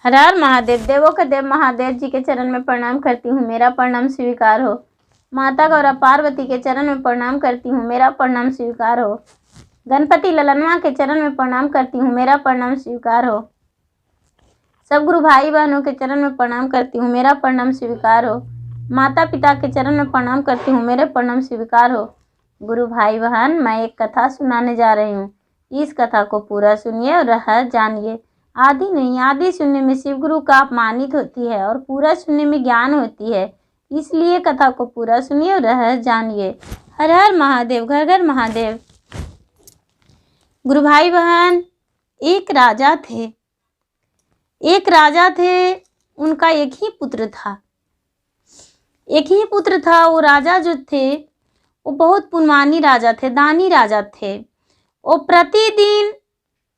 हर हर महादेव। देवों के देव महादेव जी के चरण में प्रणाम करती हूँ, मेरा प्रणाम स्वीकार हो। माता गौरा पार्वती के चरण में प्रणाम करती हूँ, मेरा प्रणाम स्वीकार हो। गणपति ललनवा के चरण में प्रणाम करती हूँ, मेरा प्रणाम स्वीकार हो। सब गुरु भाई बहनों के चरण में प्रणाम करती हूँ, मेरा प्रणाम स्वीकार हो। माता पिता के चरण में प्रणाम करती हूँ, मेरे प्रणाम स्वीकार हो। गुरु भाई बहन, मैं एक कथा सुनाने जा रही हूँ। इस कथा को पूरा सुनिए और रहस्य जानिए। आदि नहीं, आदि सुनने में शिव गुरु का अपमानित होती है और पूरा सुनने में ज्ञान होती है। इसलिए कथा को पूरा सुनिए और रहस्य जानिए। हर हर महादेव, घर घर महादेव। गुरु भाई बहन, एक राजा थे। उनका एक ही पुत्र था। वो राजा जो थे वो बहुत पुण्यवानी राजा थे, दानी राजा थे। वो प्रतिदिन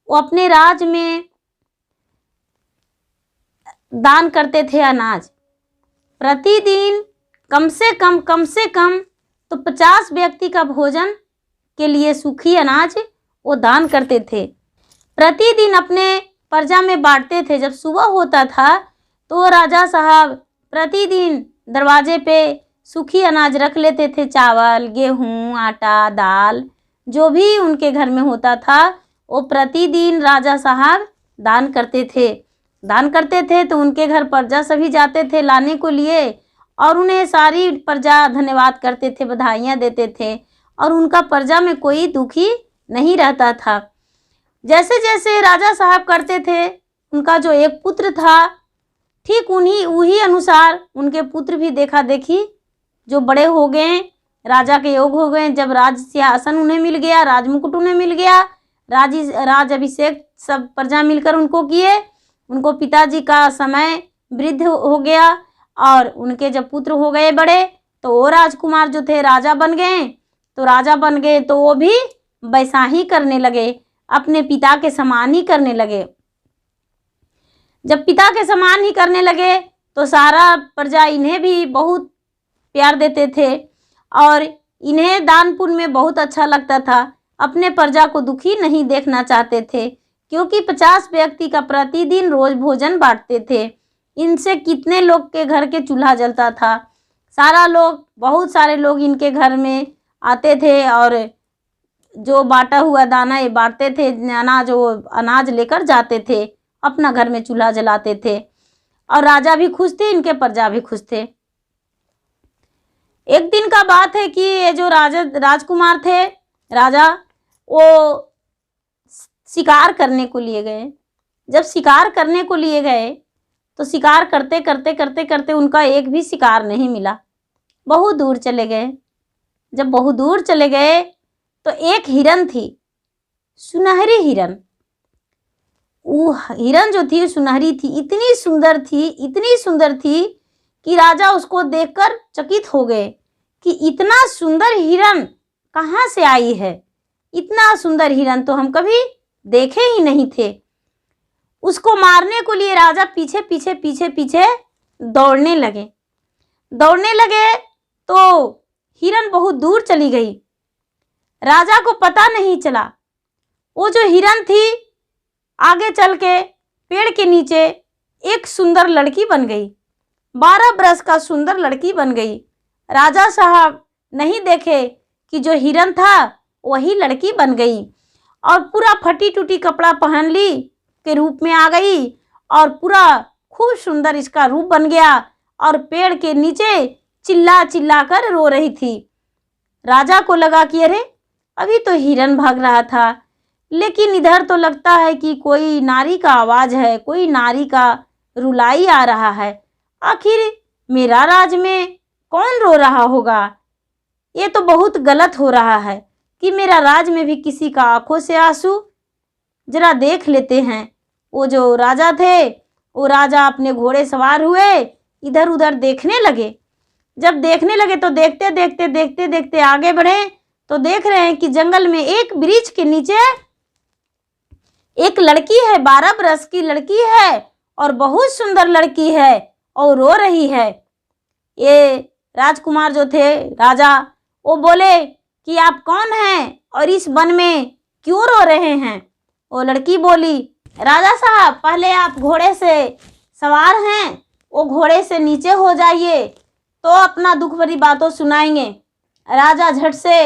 वो अपने राज में दान करते थे अनाज। प्रतिदिन कम से कम तो 50 व्यक्ति का भोजन के लिए सूखी अनाज वो दान करते थे। प्रतिदिन अपने प्रजा में बांटते थे। जब सुबह होता था तो राजा साहब प्रतिदिन दरवाजे पे सूखी अनाज रख लेते थे। चावल, गेहूँ, आटा, दाल, जो भी उनके घर में होता था वो प्रतिदिन राजा साहब दान करते थे। तो उनके घर प्रजा सभी जाते थे लाने को लिए और उन्हें सारी प्रजा धन्यवाद करते थे, बधाइयाँ देते थे और उनका प्रजा में कोई दुखी नहीं रहता था। जैसे जैसे राजा साहब करते थे, उनका जो एक पुत्र था, ठीक वही अनुसार उनके पुत्र भी देखा देखी जो बड़े हो गए, राजा के योग हो गए। जब राज सिंहासन उन्हें मिल गया, राजमुकुट उन्हें मिल गया, राज अभिषेक सब प्रजा मिलकर उनको किए। उनको पिताजी का समय वृद्ध हो गया और उनके जब पुत्र हो गए बड़े तो वो राजकुमार जो थे राजा बन गए। तो वो भी वैसा ही करने लगे, अपने पिता के समान ही करने लगे। जब पिता के समान ही करने लगे तो सारा प्रजा इन्हें भी बहुत प्यार देते थे और इन्हें दान पुण्य में बहुत अच्छा लगता था। अपने प्रजा को दुखी नहीं देखना चाहते थे क्योंकि 50 व्यक्ति का प्रतिदिन रोज भोजन बांटते थे। इनसे कितने लोग के घर के चूल्हा जलता था। बहुत सारे लोग इनके घर में आते थे और जो बांटा हुआ दाना ये बांटते थे, अनाज लेकर जाते थे, अपना घर में चूल्हा जलाते थे और राजा भी खुश थे, इनके प्रजा भी खुश थे। एक दिन का बात है कि ये जो राजकुमार थे, राजा, वो शिकार करने को लिए गए। जब शिकार करने को लिए गए तो शिकार करते उनका एक भी शिकार नहीं मिला। बहुत दूर चले गए। जब बहुत दूर चले गए तो एक हिरन थी, सुनहरी हिरन। वो हिरन जो थी सुनहरी थी, इतनी सुंदर थी कि राजा उसको देखकर चकित हो गए कि इतना सुंदर हिरन कहाँ से आई है। इतना सुंदर हिरन तो हम कभी देखे ही नहीं थे। उसको मारने को लिए राजा पीछे दौड़ने लगे तो हिरन बहुत दूर चली गई। राजा को पता नहीं चला। वो जो हिरन थी आगे चल के पेड़ के नीचे एक सुंदर लड़की बन गई, 12 बरस का सुंदर लड़की बन गई। राजा साहब नहीं देखे कि जो हिरन था वही लड़की बन गई और पूरा फटी टूटी कपड़ा पहन ली के रूप में आ गई और पूरा खूब सुंदर इसका रूप बन गया और पेड़ के नीचे चिल्ला कर रो रही थी। राजा को लगा कि अरे अभी तो हिरन भाग रहा था, लेकिन इधर तो लगता है कि कोई नारी का आवाज़ है, कोई नारी का रुलाई आ रहा है। आखिर मेरा राज में कौन रो रहा होगा? ये तो बहुत गलत हो रहा है कि मेरा राज में भी किसी का आंखों से आंसू। जरा देख लेते हैं। वो जो राजा थे, वो राजा अपने घोड़े सवार हुए, इधर उधर देखने लगे। जब देखने लगे तो देखते आगे बढ़े तो देख रहे हैं कि जंगल में एक वृक्ष के नीचे एक लड़की है, 12 बरस की लड़की है और बहुत सुंदर लड़की है और रो रही है। ये राजकुमार जो थे राजा, वो बोले कि आप कौन हैं और इस वन में क्यों रो रहे हैं? वो लड़की बोली, राजा साहब, पहले आप घोड़े से सवार हैं वो घोड़े से नीचे हो जाइए तो अपना दुख भरी बातों सुनाएंगे। राजा झट से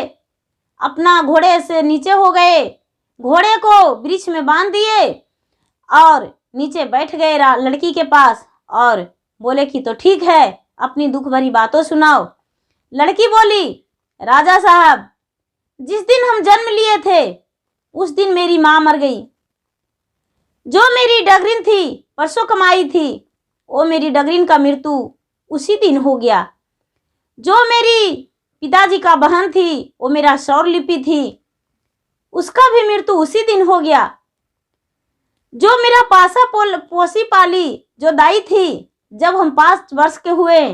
अपना घोड़े से नीचे हो गए, घोड़े को वृक्ष में बांध दिए और नीचे बैठ गए लड़की के पास और बोले कि तो ठीक है, अपनी दुख भरी बातों सुनाओ। लड़की बोली, राजा साहब, जिस दिन हम जन्म लिए थे उस दिन मेरी माँ मर गई। जो मेरी डगरिन थी परसों कमाई थी, वो मेरी डगरिन का मृत्यु उसी दिन हो गया। जो मेरी पिताजी का बहन थी, वो मेरा स्वरलिपि थी, उसका भी मृत्यु उसी दिन हो गया। जो मेरा पासा पोसी पाली जो दाई थी, जब हम 5 वर्ष के हुए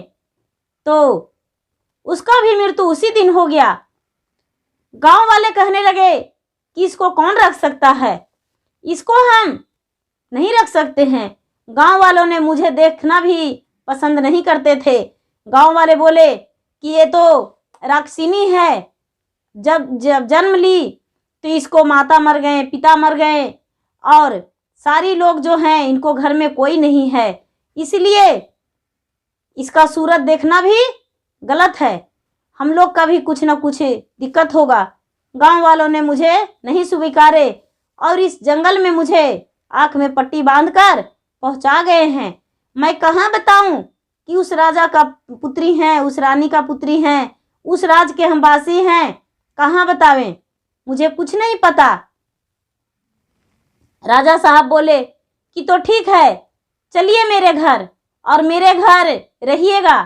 तो उसका भी मृत्यु उसी दिन हो गया। गांव वाले कहने लगे कि इसको कौन रख सकता है, इसको हम नहीं रख सकते हैं। गांव वालों ने मुझे देखना भी पसंद नहीं करते थे। गांव वाले बोले कि ये तो राक्षिनी है, जब जन्म ली तो इसको माता मर गए, पिता मर गए और सारी लोग जो हैं इनको घर में कोई नहीं है, इसलिए इसका सूरत देखना भी गलत है। हम लोग का भी कुछ ना कुछ दिक्कत होगा। गांव वालों ने मुझे नहीं स्वीकारे और इस जंगल में मुझे आंख में पट्टी बांधकर पहुंचा गए हैं। मैं कहाँ बताऊं कि उस राजा का पुत्री हैं, उस रानी का पुत्री हैं, उस राज के हम वासी हैं, कहाँ बतावें, मुझे कुछ नहीं पता। राजा साहब बोले कि तो ठीक है, चलिए मेरे घर और मेरे घर रहिएगा।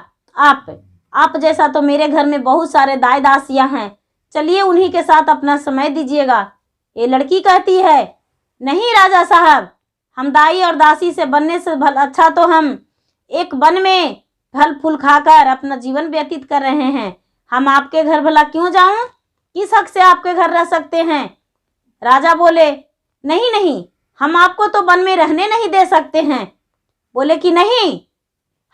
आप जैसा तो मेरे घर में बहुत सारे दाई दासियां हैं, चलिए उन्हीं के साथ अपना समय दीजिएगा। ये लड़की कहती है, नहीं राजा साहब, हम दाई और दासी से बनने से अच्छा तो हम एक वन में फल फूल खाकर अपना जीवन व्यतीत कर रहे हैं। हम आपके घर भला क्यों जाऊं, किस हक से आपके घर रह सकते हैं। राजा बोले, नहीं नहीं, हम आपको तो वन में रहने नहीं दे सकते हैं। बोले कि नहीं,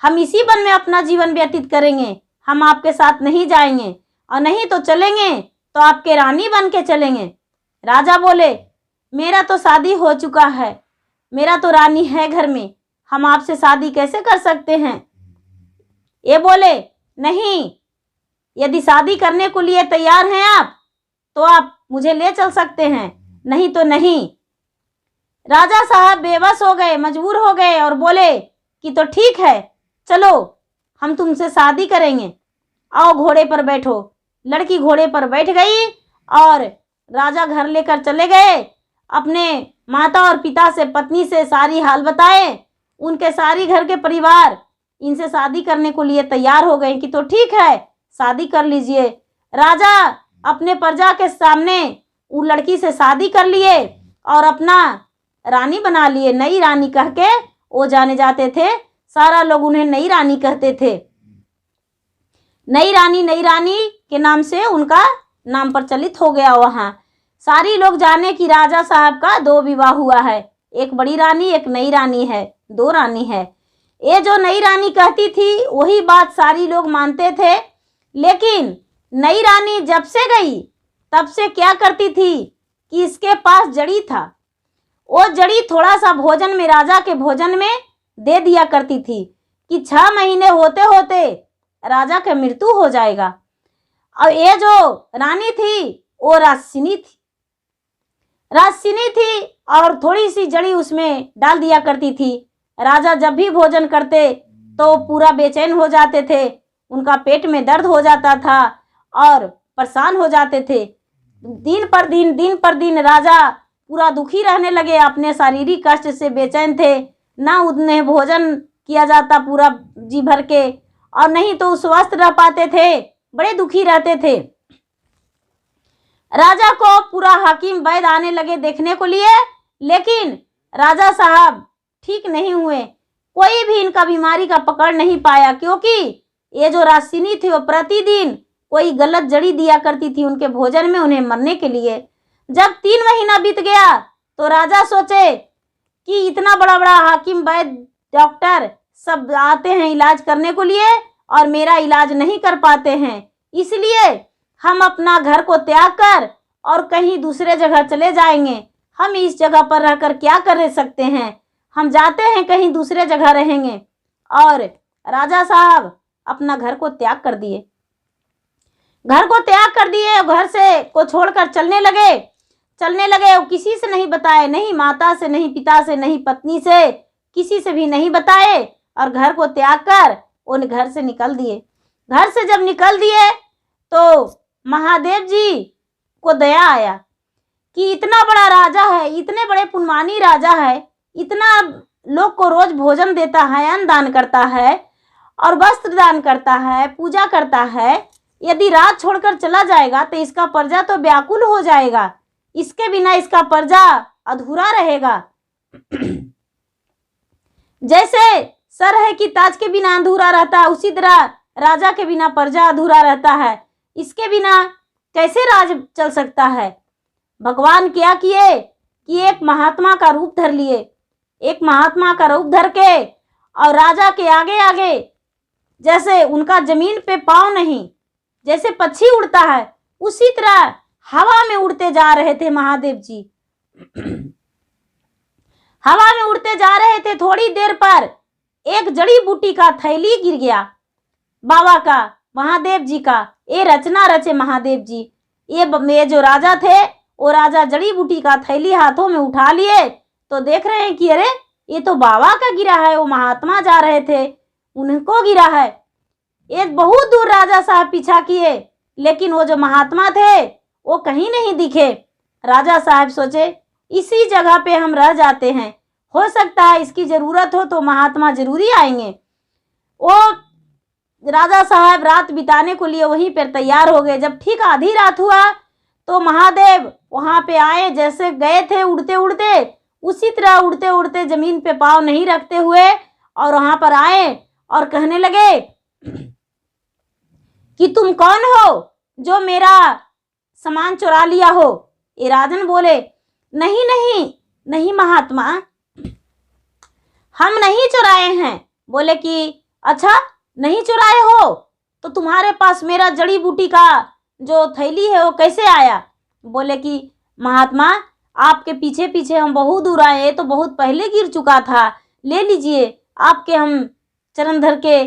हम इसी वन में अपना जीवन व्यतीत करेंगे, हम आपके साथ नहीं जाएंगे, और नहीं तो चलेंगे तो आपके रानी बन के चलेंगे। राजा बोले, मेरा तो शादी हो चुका है, मेरा तो रानी है घर में, हम आपसे शादी कैसे कर सकते हैं। ये बोले, नहीं, यदि शादी करने को लिए तैयार हैं आप तो आप मुझे ले चल सकते हैं, नहीं तो नहीं। राजा साहब बेबस हो गए, मजबूर हो गए और बोले कि तो ठीक है, चलो हम तुमसे शादी करेंगे, आओ घोड़े पर बैठो। लड़की घोड़े पर बैठ गई और राजा घर लेकर चले गए। अपने माता और पिता से, पत्नी से सारी हाल बताए। उनके सारी घर के परिवार इनसे शादी करने को लिए तैयार हो गए कि तो ठीक है, शादी कर लीजिए। राजा अपने प्रजा के सामने उन लड़की से शादी कर लिए और अपना रानी बना लिए। नई रानी कह के वो जाने जाते थे, सारा लोग उन्हें नई रानी कहते थे। नई रानी के नाम से उनका नाम प्रचलित हो गया। वहाँ सारी लोग जाने कि राजा साहब का 2 विवाह हुआ है, एक बड़ी रानी एक नई रानी है, 2 रानी है। ये जो नई रानी कहती थी वही बात सारी लोग मानते थे। लेकिन नई रानी जब से गई तब से क्या करती थी कि इसके पास जड़ी था, वो जड़ी थोड़ा सा भोजन में, राजा के भोजन में दे दिया करती थी कि 6 महीने होते होते राजा का मृत्यु हो जाएगा। और ये जो रानी थी वो राक्षिनी थी और थोड़ी सी जड़ी उसमें डाल दिया करती थी। राजा जब भी भोजन करते तो पूरा बेचैन हो जाते थे, उनका पेट में दर्द हो जाता था और परेशान हो जाते थे। दिन पर दिन राजा पूरा दुखी रहने लगे, अपने शारीरिक कष्ट से बेचैन थे। ना उन्हें भोजन किया जाता पूरा जी भर के, और नहीं तो स्वस्थ रह पाते थे, बड़े दुखी रहते थे। राजा को पूरा हाकिम वैद्य आने लगे देखने को लिए, लेकिन राजा साहब ठीक नहीं हुए। कोई भी इनका बीमारी का पकड़ नहीं पाया, क्योंकि ये जो राक्षिनी थी वो प्रतिदिन कोई गलत जड़ी दिया करती थी उनके भोजन में, उन्हें मरने के लिए। जब 3 महीना बीत गया तो राजा सोचे कि इतना बड़ा बड़ा हाकिम वैद्य डॉक्टर सब आते हैं इलाज करने को लिए और मेरा इलाज नहीं कर पाते हैं, इसलिए हम अपना घर को त्याग कर और कहीं दूसरे जगह चले जाएंगे। हम इस जगह पर रहकर क्या कर सकते हैं, हम जाते हैं, कहीं दूसरे जगह रहेंगे। और राजा साहब अपना घर को त्याग कर दिए। घर को त्याग कर दिए, घर से को छोड़कर चलने लगे। वो किसी से नहीं बताए, नहीं माता से, नहीं पिता से, नहीं पत्नी से, किसी से भी नहीं बताए, और घर को त्याग कर उन घर से निकल दिए। घर से जब निकल दिए तो महादेव जी को दया आया कि इतना बड़ा राजा है, इतने बड़े पुण्यवानी राजा है, इतना लोग को रोज भोजन देता है, अन्न दान करता है और वस्त्र दान करता है, पूजा करता है। यदि राज छोड़कर चला जाएगा तो इसका प्रजा तो व्याकुल हो जाएगा, इसके बिना इसका प्रजा अधूरा रहेगा। जैसे सर है कि ताज के बिना अधूरा रहता है, उसी तरह राजा के बिना प्रजा अधूरा रहता है। इसके बिना कैसे राज चल सकता है। भगवान क्या किए कि एक महात्मा का रूप धर लिए, एक महात्मा का रूप धर के और राजा के आगे आगे, जैसे उनका जमीन पे पाँव नहीं, जैसे पक्षी उड़ता है उसी तरह हवा में उड़ते जा रहे थे महादेव जी। हवा में उड़ते जा रहे थे। थोड़ी देर पर एक जड़ी बूटी का थैली गिर गया बाबा का, महादेव जी का। ये रचना रचे महादेव जी। ये जो राजा थे वो राजा जड़ी बूटी का थैली हाथों में उठा लिए तो देख रहे हैं कि अरे ये तो बाबा का गिरा है, वो महात्मा जा रहे थे उनको गिरा है। ये बहुत दूर राजा साहब पीछा किए, लेकिन वो जो महात्मा थे वो कहीं नहीं दिखे। राजा साहब सोचे इसी जगह पे हम रह जाते हैं, हो सकता है इसकी जरूरत हो तो महात्मा जरूरी आएंगे। वो राजा साहब रात बिताने को लिए वहीं पर तैयार हो गए। जब ठीक आधी रात हुआ तो महादेव वहां पे आए। जैसे गए थे उड़ते उड़ते, उसी तरह उड़ते उड़ते जमीन पे पाँव नहीं रखते हुए और वहां पर आए और कहने लगे कि तुम कौन हो जो मेरा सामान चुरा लिया हो। ये राजन बोले नहीं नहीं नहीं महात्मा, हम नहीं चुराए हैं। बोले कि अच्छा नहीं चुराए हो तो तुम्हारे पास मेरा जड़ी बूटी का जो थैली है वो कैसे आया। बोले कि महात्मा आपके पीछे पीछे हम बहुत दूर आए, तो बहुत पहले गिर चुका था, ले लीजिए। आपके हम चरण धर के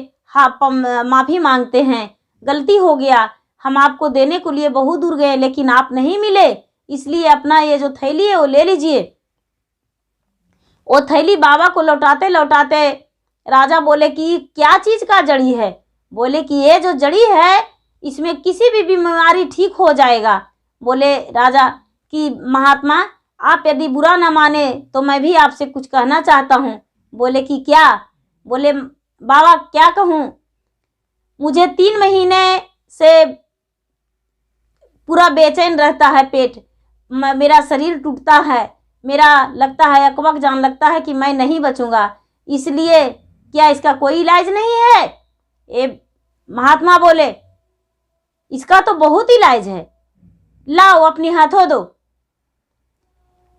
माफ़ी मांगते हैं, गलती हो गया, हम आपको देने को लिए बहुत दूर गए लेकिन आप नहीं मिले, इसलिए अपना ये जो थैली है वो ले लीजिए। वो थैली बाबा को लौटाते लौटाते राजा बोले कि क्या चीज़ का जड़ी है। बोले कि ये जो जड़ी है इसमें किसी भी बीमारी ठीक हो जाएगा। बोले राजा कि महात्मा आप यदि बुरा ना माने तो मैं भी आपसे कुछ कहना चाहता हूँ। बोले कि क्या। बोले बाबा क्या कहूँ, मुझे 3 महीने से पूरा बेचैन रहता है पेट, मेरा शरीर टूटता है, मेरा लगता है अकबक जान लगता है कि मैं नहीं बचूंगा, इसलिए क्या इसका कोई इलाज नहीं है। ये महात्मा बोले इसका तो बहुत इलाज है, लाओ अपने हाथों दो।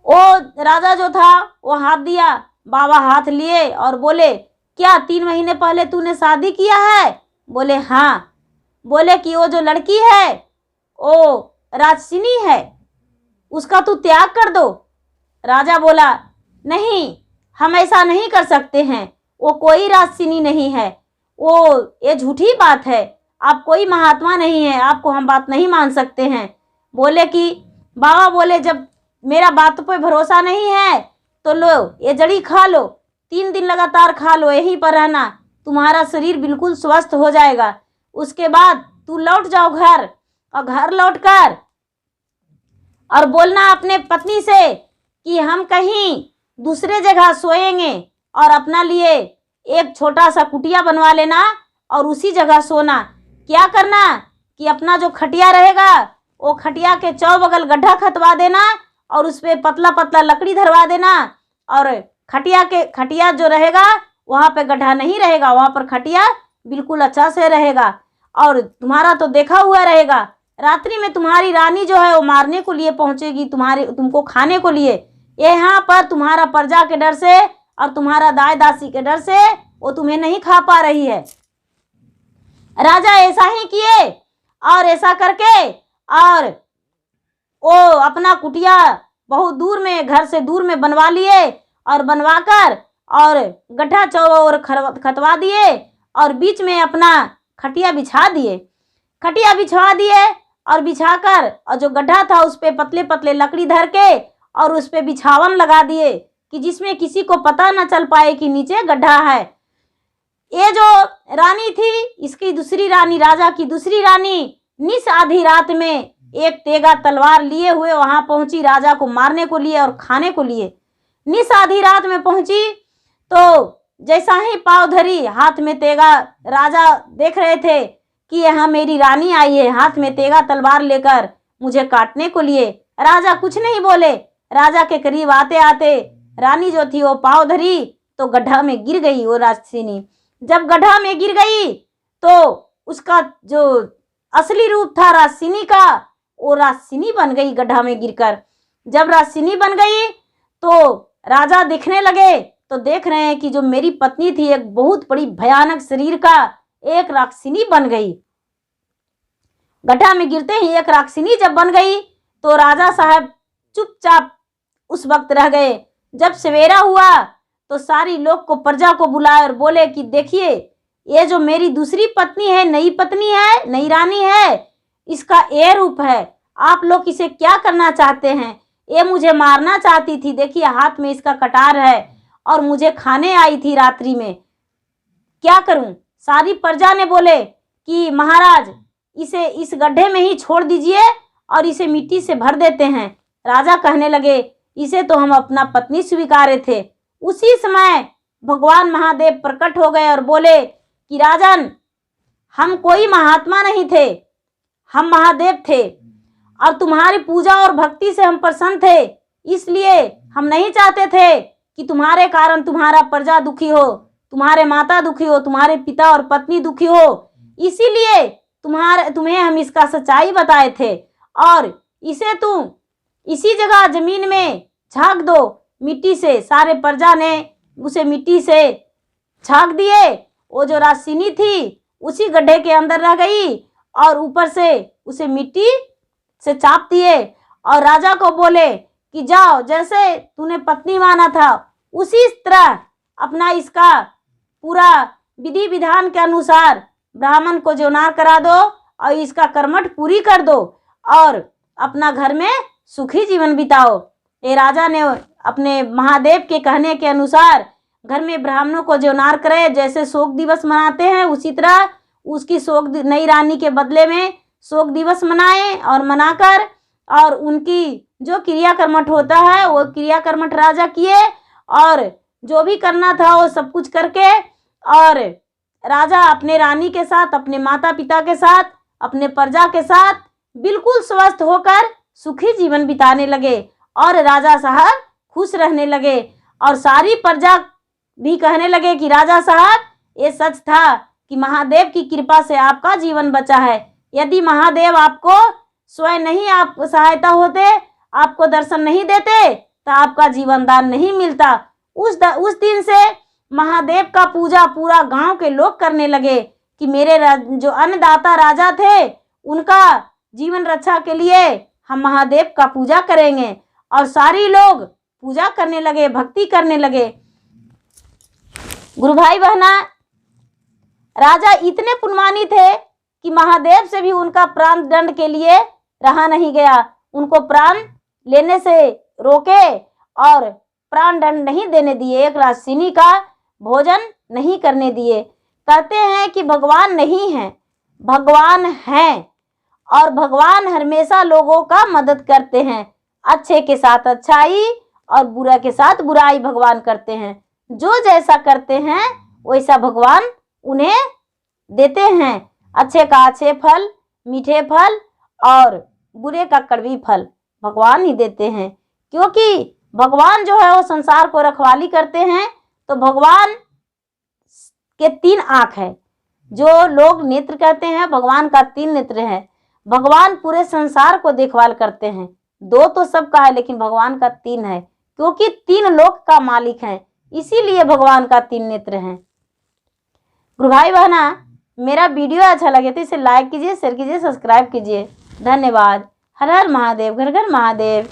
वो राजा जो था वो हाथ दिया, बाबा हाथ लिए और बोले क्या 3 महीने पहले तूने शादी किया है। बोले हाँ। बोले कि वो जो लड़की है वो राजसिनी है, उसका तू त्याग कर दो। राजा बोला नहीं हम ऐसा नहीं कर सकते हैं, वो कोई राजसिनी नहीं है, वो ये झूठी बात है, आप कोई महात्मा नहीं है, आपको हम बात नहीं मान सकते हैं। बोले कि बाबा बोले जब मेरा बात पे भरोसा नहीं है तो लो ये जड़ी खा लो, 3 दिन लगातार खा लो, यहीं पर रहना, तुम्हारा शरीर बिल्कुल स्वस्थ हो जाएगा। उसके बाद तू लौट जाओ घर, और घर लौट कर और बोलना अपने पत्नी से कि हम कहीं दूसरे जगह सोएंगे और अपना लिए एक छोटा सा कुटिया बनवा लेना और उसी जगह सोना। क्या करना कि अपना जो खटिया रहेगा वो खटिया के चौबगल गड्ढा खतवा देना और उस पर पतला पतला लकड़ी धरवा देना, और खटिया जो रहेगा वहाँ पे गड्ढा नहीं रहेगा, वहाँ पर खटिया बिल्कुल अच्छा से रहेगा और तुम्हारा तो देखा हुआ रहेगा। रात्रि में तुम्हारी रानी जो है वो मारने को लिए पहुँचेगी, तुमको खाने को लिए। यहाँ पर तुम्हारा प्रजा के डर से और तुम्हारा दाई दासी के डर से वो तुम्हें नहीं खा पा रही है। राजा ऐसा ही किए और ऐसा करके और वो अपना कुटिया बहुत दूर में, घर से दूर में बनवा लिए और बनवाकर और गड्ढा चारों ओर खतवा दिए और बीच में अपना खटिया बिछा दिए। खटिया बिछवा दिए और बिछाकर और जो गड्ढा था उस पे पतले पतले लकड़ी धर के और उस पे बिछावन लगा दिए कि जिसमें किसी को पता न चल पाए कि नीचे गड्ढा है। ये जो रानी थी, इसकी दूसरी रानी, राजा की दूसरी रानी निस आधी रात में एक तेगा तलवार लिए हुए वहां पहुंची राजा को मारने को लिए और खाने को लिए। निस आधी रात में पहुंची तो जैसा ही पाँव धरी, हाथ में तेगा, राजा देख रहे थे कि यहाँ मेरी रानी आई है हाथ में तेगा तलवार लेकर मुझे काटने को लिए। राजा कुछ नहीं बोले। राजा के करीब आते आते रानी जो थी वो पाँव धरी तो गड्ढा में गिर गई वो राक्षसिनी। जब गड्ढा में गिर गई तो उसका जो असली रूप था राक्षसिनी का, वो राक्षसिनी बन गई गड्ढा में गिरकर। जब राक्षसिनी बन गई तो राजा देखने लगे तो देख रहे हैं कि जो मेरी पत्नी थी एक बहुत बड़ी भयानक शरीर का एक राक्षसिनी बन गई। गड्ढा में गिरते ही एक राक्षसिनी जब बन गई तो राजा साहब चुपचाप उस वक्त रह गए। जब सवेरा हुआ तो सारी लोग को, प्रजा को बुलाए और बोले कि देखिए ये जो मेरी दूसरी पत्नी है, नई पत्नी है, नई रानी है, इसका ये रूप है। आप लोग इसे क्या करना चाहते हैं? ये मुझे मारना चाहती थी, देखिए हाथ में इसका कटार है और मुझे खाने आई थी रात्रि में, क्या करूं? सारी प्रजा ने बोले कि महाराज इसे इस गड्ढे में ही छोड़ दीजिए और इसे मिट्टी से भर देते हैं। राजा कहने लगे इसे तो हम अपना पत्नी स्वीकारे थे। उसी समय भगवान महादेव प्रकट हो गए और बोले कि राजन, हम कोई महात्मा नहीं थे, हम महादेव थे और तुम्हारी पूजा और भक्ति से हम प्रसन्न थे, इसलिए हम नहीं चाहते थे कि तुम्हारे कारण तुम्हारा प्रजा दुखी हो, तुम्हारे माता दुखी हो, तुम्हारे पिता और पत्नी दुखी हो, इसीलिए तुम्हें हम इसका सच्चाई बताए थे और इसे तुम इसी जगह जमीन में झाँक दो मिट्टी से। सारे प्रजा ने उसे मिट्टी से झाँक दिए। वो जो राक्षसिनी थी उसी गड्ढे के अंदर रह गई और ऊपर से उसे मिट्टी से चाप दिए और राजा को बोले कि जाओ, जैसे तूने पत्नी माना था उसी तरह अपना इसका पूरा विधि विधान के अनुसार ब्राह्मण को जोनार करा दो और इसका कर्मठ पूरी कर दो और अपना घर में सुखी जीवन बिताओ। ये राजा ने अपने महादेव के कहने के अनुसार घर में ब्राह्मणों को जोनार करे, जैसे शोक दिवस मनाते हैं उसी तरह उसकी नई रानी के बदले में शोक दिवस मनाए और मनाकर और उनकी जो क्रिया कर्मठ होता है वो क्रिया कर्मठ राजा किए और जो भी करना था वो सब कुछ करके और राजा अपने रानी के साथ, अपने माता पिता के साथ, अपने प्रजा के साथ बिल्कुल स्वस्थ होकर सुखी जीवन बिताने लगे और राजा साहब खुश रहने लगे। और सारी प्रजा भी कहने लगे कि राजा साहब ये सच था कि महादेव की कृपा से आपका जीवन बचा है। यदि महादेव आपको स्वयं नहीं आप सहायता होते, आपको दर्शन नहीं देते तो आपका जीवन दान नहीं मिलता। उस दिन से महादेव का पूजा पूरा गांव के लोग करने लगे कि मेरे जो अन्नदाता राजा थे उनका जीवन रक्षा के लिए हम महादेव का पूजा करेंगे और सारी लोग पूजा करने लगे, भक्ति करने लगे। गुरु भाई बहना, राजा इतने पुण्यवानी थे कि महादेव से भी उनका प्राण दंड के लिए रहा नहीं गया, उनको प्राण लेने से रोके और प्राण दंड नहीं देने दिए, एक राक्षसिनी का भोजन नहीं करने दिए। कहते हैं कि भगवान नहीं है, भगवान हैं और भगवान हमेशा लोगों का मदद करते हैं। अच्छे के साथ अच्छाई और बुरा के साथ बुराई भगवान करते हैं। जो जैसा करते हैं वैसा भगवान उन्हें देते हैं। अच्छे का अच्छे फल, मीठे फल और बुरे का कड़वी फल भगवान ही देते हैं, क्योंकि भगवान जो है वो संसार को रखवाली करते हैं। तो भगवान के 3 आँख है, जो लोग नेत्र कहते हैं, भगवान का 3 नेत्र है। भगवान पूरे संसार को देखभाल करते हैं। 2 तो सबका है लेकिन भगवान का 3 है, क्योंकि 3 लोक का मालिक है, इसीलिए भगवान का 3 नेत्र हैं। गुरु भाई बहना, मेरा वीडियो अच्छा लगे तो इसे लाइक कीजिए, शेयर कीजिए, सब्सक्राइब कीजिए। धन्यवाद। हर हर महादेव, घर घर महादेव।